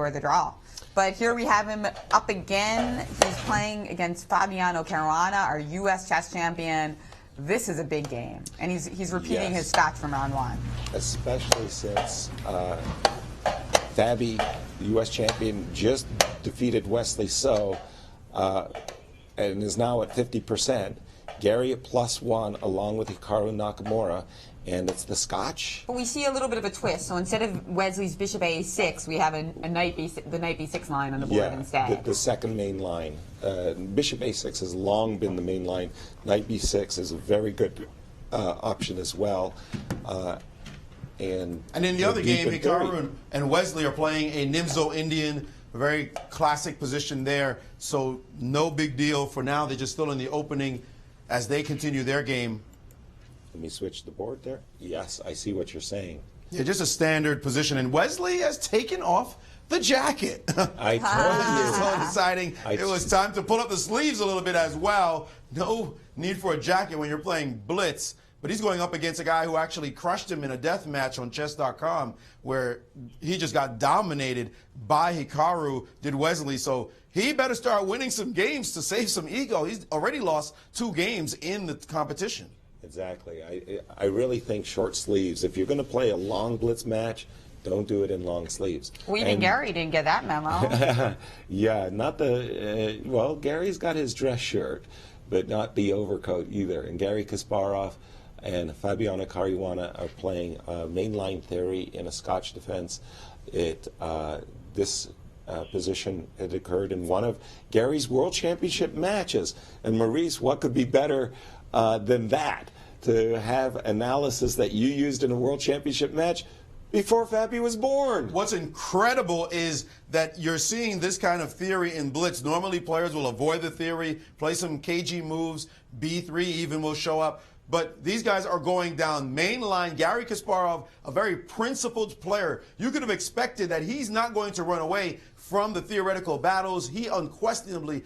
or the draw. But here we have him up again. He's playing against Fabiano Caruana, our U.S. chess champion. This is a big game, and he's repeating his scotch from round one. Especially since Fabi, the U.S. champion, just defeated Welsey So and is now at 50%. Gary at +1 along with Hikaru Nakamura, and it's the scotch. But we see a little bit of a twist. So instead of Welsey's bishop a6, we have the knight b6 line on the board instead. The second main line. Bishop a6 has long been the main line. Knight b6 is a very good option as well. And in the other game, Hikaru and Welsey are playing a Nimzo Indian, a very classic position there. So no big deal for now. They're just still in the opening as they continue their game. Let me switch the board there. Yes, I see what you're saying. Yeah, just a standard position. And Welsey has taken off the jacket. I told you. So deciding it was time to pull up the sleeves a little bit as well. No need for a jacket when you're playing Blitz. But he's going up against a guy who actually crushed him in a death match on chess.com, where he just got dominated by Hikaru, did Welsey. So he better start winning some games to save some ego. He's already lost 2 games in the competition. Exactly. I really think short sleeves. If you're going to play a long Blitz match, don't do it in long sleeves. Well, even Gary didn't get that memo. Yeah, not the, well, Gary's got his dress shirt, but not the overcoat either. And Gary Kasparov and Fabiano Caruana are playing mainline theory in a Scotch defense. This position had occurred in one of Gary's World Championship matches. And Maurice, what could be better than that? To have analysis that you used in a World Championship match before Fabi was born. What's incredible is that you're seeing this kind of theory in Blitz. Normally players will avoid the theory, play some KG moves, B3 even will show up. But these guys are going down main line. Gary Kasparov, a very principled player. You could have expected that he's not going to run away from the theoretical battles. He unquestionably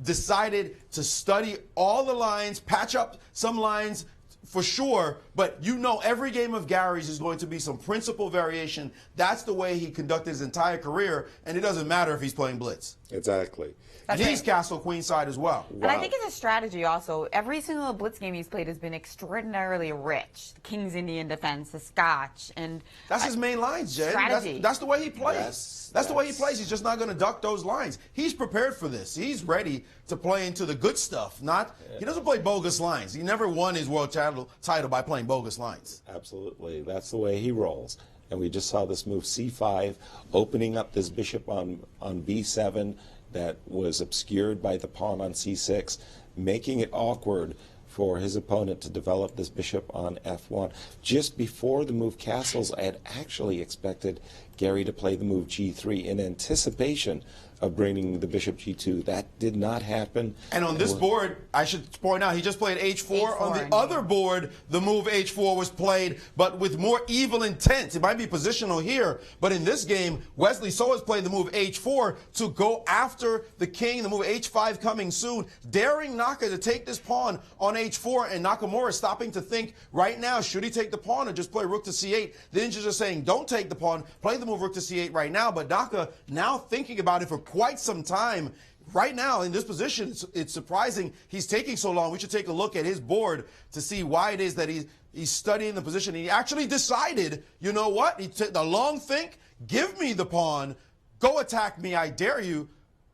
decided to study all the lines, patch up some lines for sure, but you know every game of Gary's is going to be some principle variation. That's the way he conducted his entire career, and it doesn't matter if he's playing Blitz. Exactly. And he's castle queenside as well. And I think it's a strategy also. Every single Blitz game he's played has been extraordinarily rich. The King's Indian defense, the Scotch, and that's his main lines, Jed. That's the way he plays. That's the way he plays. He's just not going to duck those lines. He's prepared for this. He's ready to play into the good stuff. He doesn't play bogus lines. He never won his world title by playing bogus lines. Absolutely. That's the way he rolls. And we just saw this move c5, opening up this bishop on b7 that was obscured by the pawn on c6, making it awkward for his opponent to develop this bishop on f1. Just before the move castles, I had actually expected Gary to play the move g3 in anticipation of bringing the bishop g2. That did not happen. And on this board, I should point out, he just played h4. On the other board, the move h4 was played, but with more evil intent. It might be positional here, but in this game, Welsey So has played the move h4 to go after the king, the move h5 coming soon, daring Naka to take this pawn on h4, and Nakamura is stopping to think right now, should he take the pawn or just play rook to c8? The ninjas are saying, don't take the pawn, play the move rook to c8 right now, but Naka now thinking about it for quite some time. Right now in this position, it's surprising he's taking so long. We should take a look at his board to see why it is that he's studying the position. He actually decided, you know what? He took the long think, give me the pawn, go attack me, I dare you.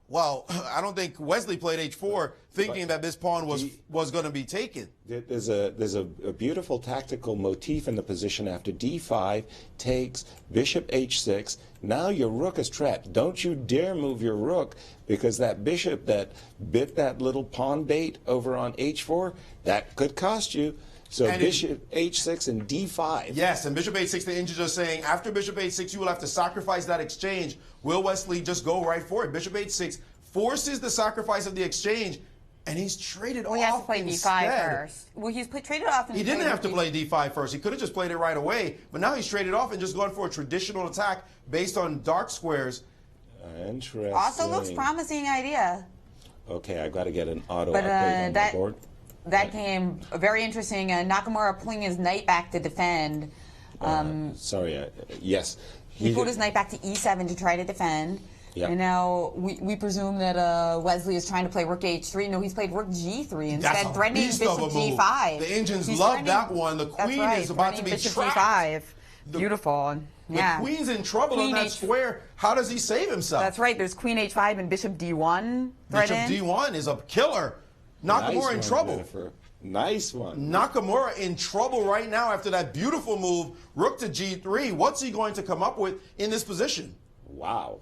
Well, I don't think Welsey played h4 thinking that this pawn was going to be taken. There's a beautiful tactical motif in the position after d5 takes bishop h6. Now your rook is trapped. Don't you dare move your rook, because that bishop that bit that little pawn bait over on h4, that could cost you. So and bishop h6 and d5. Yes, and bishop h6, the ninjas are saying, after bishop h6, you will have to sacrifice that exchange. Will Welsey just go right for it? Bishop h6 forces the sacrifice of the exchange, and he's traded off he has to play instead. d5 first. Well, he's traded off. He didn't have to play d5 first. He could have just played it right away, but now he's traded off and just gone for a traditional attack based on dark squares. Interesting. Also looks promising idea. Okay, I've got to get an auto update on the board. That game, very interesting. Nakamura pulling his knight back to defend. Sorry, yes. He put his knight back to e7 to try to defend. Yep. And now we presume that Wesley is trying to play rook h3. No, he's played rook g3 instead, threatening bishop g5. The Indians love that one. The queen is about to be bishop trapped. g5. Beautiful. The queen's in trouble on that square. How does he save himself? That's right. There's queen h5 and bishop d1 threatened. Bishop d1 is a killer. Nakamura in trouble. Jennifer. Nice one. Nakamura in trouble right now after that beautiful move, rook to g3. What's he going to come up with in this position? Wow.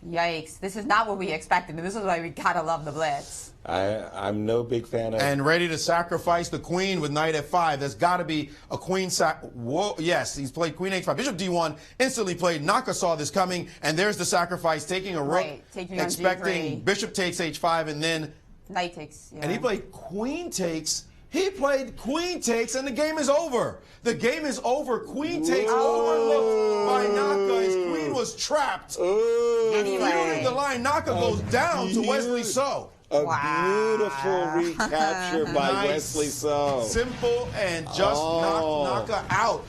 Yikes. This is not what we expected, and this is why we gotta love the Blitz. I'm no big fan of... And ready to sacrifice the queen with knight f5. There's got to be a queen Whoa, yes, he's played queen h5. Bishop d1 instantly played. Naka saw this coming, and there's the sacrifice, taking a rook, taking expecting bishop takes h5, and then... Knight takes, yeah. And he played queen takes. He played queen takes, and the game is over. The game is over. Queen takes overlooked by Naka. His queen was trapped. Anyway. The line, Naka goes down to Welsey So. A beautiful recapture by Welsey So. Simple and just knocked Naka out.